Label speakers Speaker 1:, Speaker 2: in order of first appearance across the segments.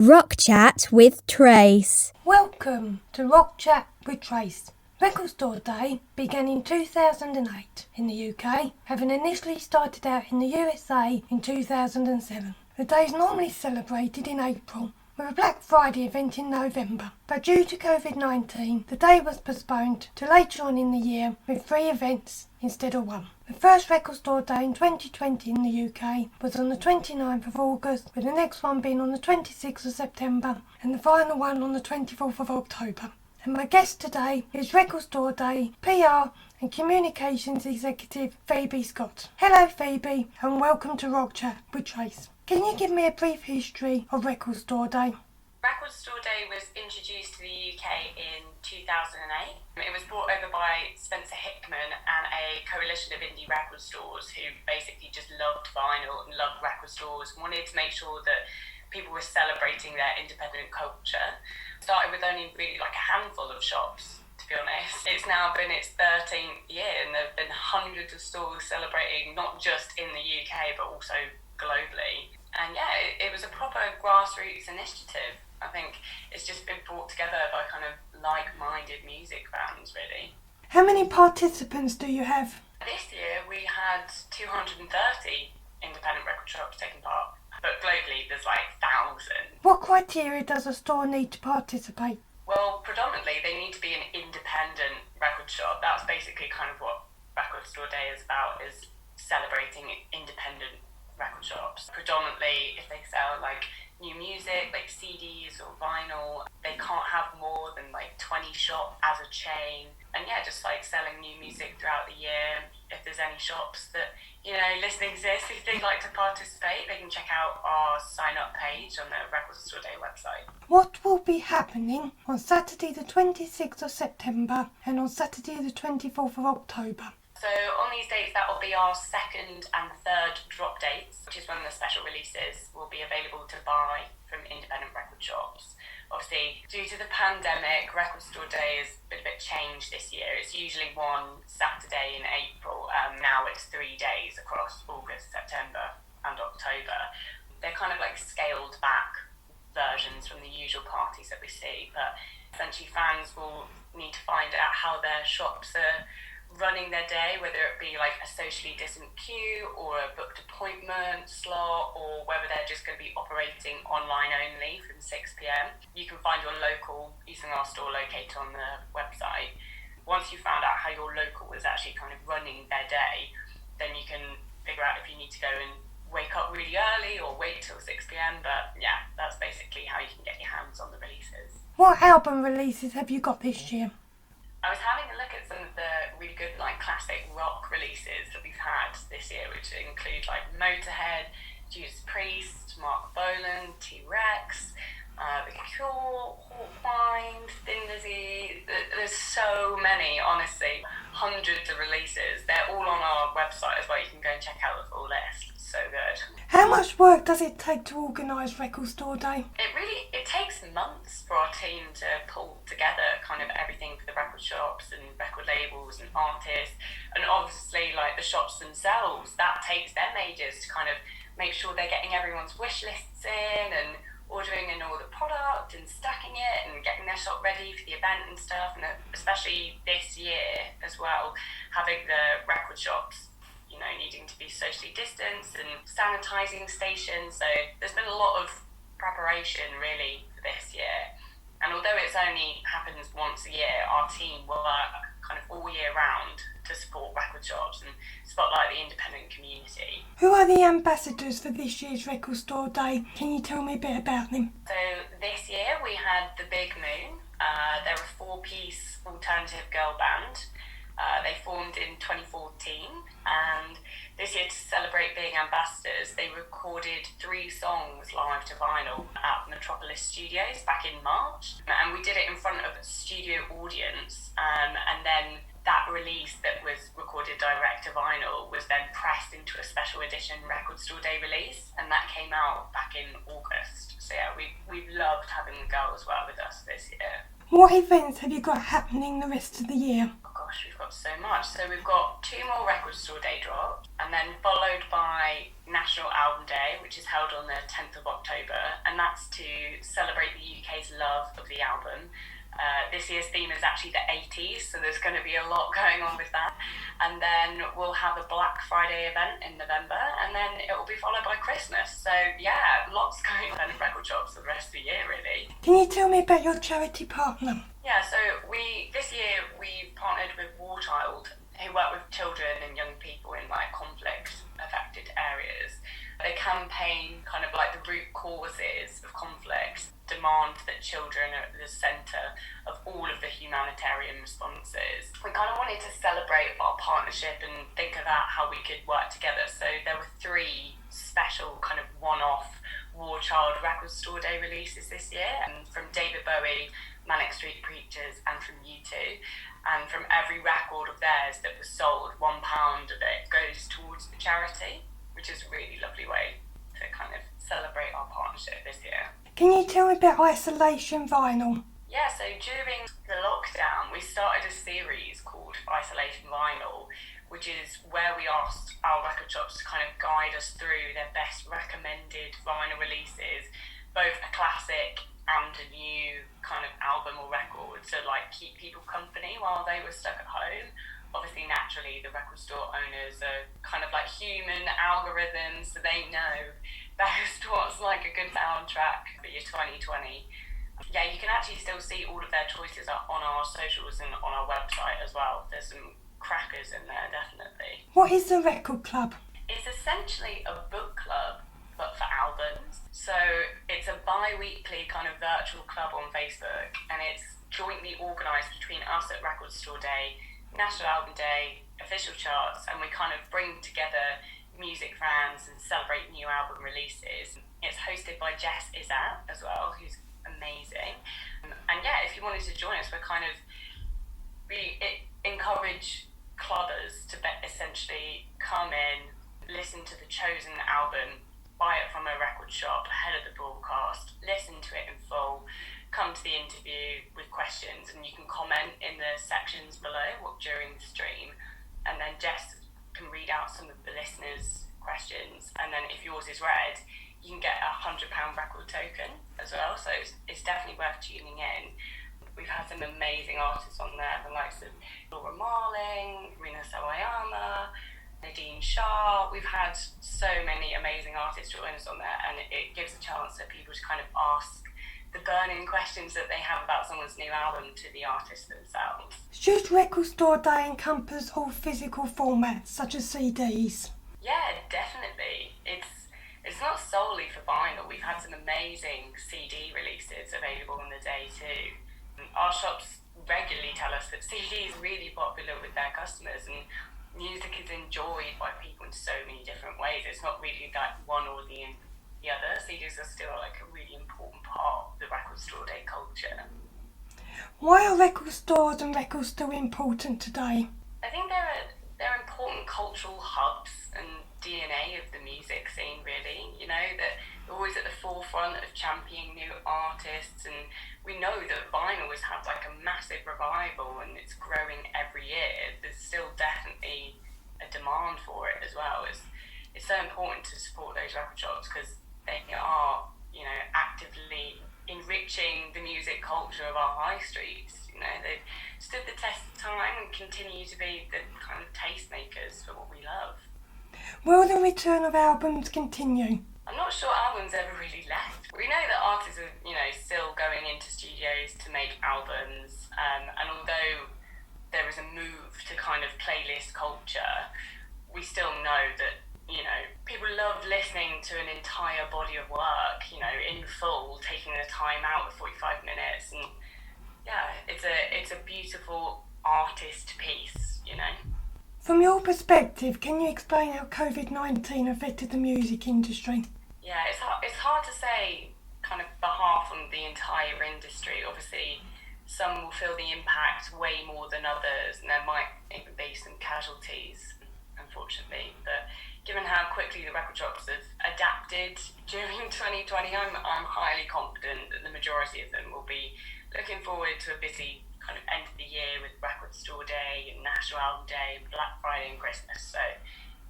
Speaker 1: Rock Chat with Trace.
Speaker 2: Welcome to Rock Chat with Trace. Record Store Day began in 2008 in the UK, having initially started out in the USA in 2007. The day is normally celebrated in April, with a Black Friday event in November, but due to COVID-19, the day was postponed to later on in the year with 3 events instead of 1. The first Record Store Day in 2020 in the UK was on the 29th of August, with the next one being on the 26th of September and the final one on the 24th of October. And my guest today is Record Store Day PR and Communications Executive Phoebe Scott. Hello Phoebe, and welcome to Rock Chat with Trace. Can you give me a brief history of Record Store Day?
Speaker 3: Record Store Day was introduced to the UK in 2008. It was brought over by Spencer Hickman and a coalition of indie record stores who basically just loved vinyl and loved record stores and wanted to make sure that people were celebrating their independent culture. Started with only really like a handful of shops, to be honest. It's now been its 13th year and there have been hundreds of stores celebrating not just in the UK but also globally. And yeah, it was a proper grassroots initiative. I think it's just been brought together by kind of like-minded music fans, really.
Speaker 2: How many participants do you have?
Speaker 3: This year we had 230 independent record shops taking part, but globally there's like 1,000.
Speaker 2: What criteria does a store need to participate?
Speaker 3: Well, predominantly they need to be an independent record shop. That's basically kind of what Record Store Day is about, is celebrating independent record shops. Predominantly if they sell like new music, like CDs or vinyl, they can't have more than like 20 shops as a chain. And yeah, just like selling new music throughout the year. If there's any shops that, you know, listening to this, if they'd like to participate, they can check out our sign up page on the Record Store Day website.
Speaker 2: What will be happening on Saturday the 26th of September and on Saturday the 24th of October?
Speaker 3: So on these dates, that will be our second and third drop dates, which is when the special releases will be available to buy from independent record shops. Obviously, due to the pandemic, Record Store Day has been a bit changed this year. It's usually one Saturday in April. Now it's 3 days across August, September and October. They're kind of like scaled back versions from the usual parties that we see, but essentially fans will need to find out how their shops are running their day, whether it be like a socially distant queue or a booked appointment slot, or whether they're just going to be operating online only from 6pm. You can find your local using our store locator on the website. Once you found out how your local is actually kind of running their day, then you can figure out if you need to go and wake up really early or wait till 6pm. But yeah, that's basically how you can get your hands on the releases.
Speaker 2: What album releases have you got this year?
Speaker 3: I was having a look at some of the really good like classic rock releases that we've had this year, which include like Motorhead, Judas Priest, Mark Bolan, T-Rex, The Cure, Hawkwind, Thin Lizzy. There's so many, honestly, hundreds of releases. They're all on our website as well. You can go and check out the full list. So good.
Speaker 2: How much work does it take to organise Record Store Day?
Speaker 3: It takes months for our team to pull together kind of everything for the record shops and record labels and artists, and obviously like the shops themselves, that takes them ages to kind of make sure they're getting everyone's wish lists in and ordering in all the product and stacking it and getting their shop ready for the event and stuff. And especially this year as well, having the record shops, you know, needing to be socially distanced and sanitising stations. So there's been a lot of preparation really for this year. And although it's only happens once a year, our team work kind of all year round to support record shops and spotlight the independent community.
Speaker 2: Who are the ambassadors for this year's Record Store Day? Can you tell me a bit about them?
Speaker 3: So this year we had The Big Moon. They're a 4-piece alternative girl band. They formed in 2014, and this year, to celebrate being ambassadors, they recorded 3 songs live to vinyl at Metropolis Studios back in March, and we did it in front of a studio audience, and then that release that was recorded direct to vinyl was then pressed into a special edition Record Store Day release, and that came out back in August. So yeah, we've loved having the girls work with us this year.
Speaker 2: What events have you got happening the rest of the year?
Speaker 3: Oh gosh, we've got so much. So we've got 2 more Record Store Day drops, and and then followed by National Album Day, which is held on the 10th of October, and that's to celebrate the UK's love of the album. This year's theme is actually the 80s, so there's going to be a lot going on with that. And then we'll have a Black Friday event in November, and then it will be followed by Christmas. So yeah, lots going on in record shops for the rest of the year, really.
Speaker 2: Can you tell me about your charity partner?
Speaker 3: Yeah, so this year we partnered with War Child, who work with children and young people in like conflict-affected areas. They campaign kind of like the root causes of conflict, demand that children are at the centre of all of the humanitarian responses. We kind of wanted to celebrate our partnership and think about how we could work together. So there were 3 special kind of one-off War Child Record Store Day releases this year, and from David Bowie, Manic Street Preachers, and from U2. And from every record of theirs that was sold, £1 of it goes towards the charity, which is a really lovely way to kind of celebrate our partnership this year.
Speaker 2: Can you tell me about Isolation Vinyl?
Speaker 3: Yeah, so during the lockdown, we started a series called Isolation Vinyl, which is where we asked our record shops to kind of guide us through their best recommended vinyl releases, both a classic and a new kind of album or record to like keep people company while they were stuck at home. Obviously, naturally, the record store owners are kind of like human algorithms, so they know best what's like a good soundtrack for your 2020. Yeah, you can actually still see all of their choices on our socials and on our website as well. There's some crackers in there, definitely.
Speaker 2: What is the Record Club?
Speaker 3: It's essentially a book club, but for albums. So it's a bi-weekly kind of virtual club on Facebook, and it's jointly organised between us at Record Store Day, National Album Day, official charts, and we kind of bring together music fans and celebrate new album releases. It's hosted by Jess Izzat as well, who's amazing. And yeah, if you wanted to join us, we encourage clubbers to essentially come in, listen to the chosen album, buy it from a record shop ahead of the broadcast, listen to it in full, come to the interview with questions, and you can comment in the sections below during the stream, and then Jess can read out some of the listeners' questions, and then if yours is read, you can get a £100 record token as well, so it's definitely worth tuning in. We've had some amazing artists on there, the likes of Laura Marling, Rina Sawayama, Nadine Shah. We've had so many amazing artists join us on there, and it gives a chance for people to kind of ask the burning questions that they have about someone's new album to the artist themselves.
Speaker 2: Should Record Store Day encompass all physical formats, such as CDs?
Speaker 3: Yeah, definitely. It's not solely for vinyl. We've had some amazing CD releases available on the day too. Our shops regularly tell us that CD is really popular with their customers, and music is enjoyed by people in so many different ways. It's not really like one or the other. CDs are still like a really important part of the Record Store Day culture.
Speaker 2: Why are record stores and records still important today?
Speaker 3: I think they're important cultural hubs and DNA of the music scene, really. You know, that they're always at the forefront of championing new artists, and we know that vinyl has had like a massive revival and it's growing every year. There's still definitely a demand for it as well. It's so important to support those record shops because they are, you know, actively enriching the music culture of our high streets. You know, they've stood the test of time and continue to be the kind of tastemakers for what we love.
Speaker 2: Will the return of albums continue?
Speaker 3: I'm not sure albums ever really left. We know that artists are, you know, still going into studios to make albums, and although there is a move to kind of playlist culture, we still know that, you know, people love listening to an entire body of work, you know, in full, taking the time out of 45 minutes, and yeah, it's a beautiful artist piece, you know.
Speaker 2: From your perspective, can you explain how COVID-19 affected the music industry?
Speaker 3: Yeah, it's hard to say kind of behalf on the entire industry. Obviously, some will feel the impact way more than others, and there might even be some casualties, unfortunately. But given how quickly the record shops have adapted during 2020, I'm highly confident that the majority of them will be looking forward to a busy kind of end of the year with Record Store Day and National Album Day and Black Friday and Christmas. So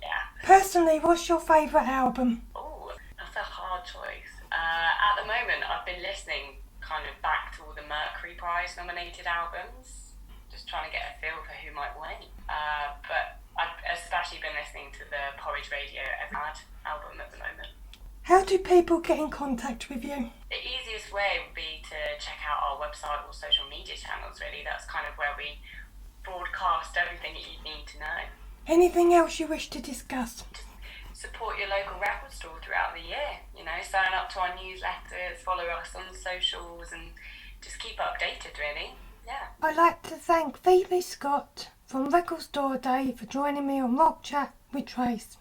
Speaker 3: Yeah.
Speaker 2: Personally, what's your favourite album?
Speaker 3: Oh, that's a hard choice. At the moment, I've been listening kind of back to all the Mercury Prize nominated albums, just trying to get a feel for who might win. But I've especially been listening to the Porridge Radio Evermad album at the moment.
Speaker 2: How do people get in contact with you?
Speaker 3: The easiest way would be to check out our website or social media channels, really. That's kind of where we broadcast everything that you need to know.
Speaker 2: Anything else you wish to discuss?
Speaker 3: Support your local record store throughout the year. Sign up to our newsletters, follow us on socials, and just keep updated, really. Yeah.
Speaker 2: I'd like to thank Phoebe Scott from Record Store Day for joining me on Rock Chat with Trace.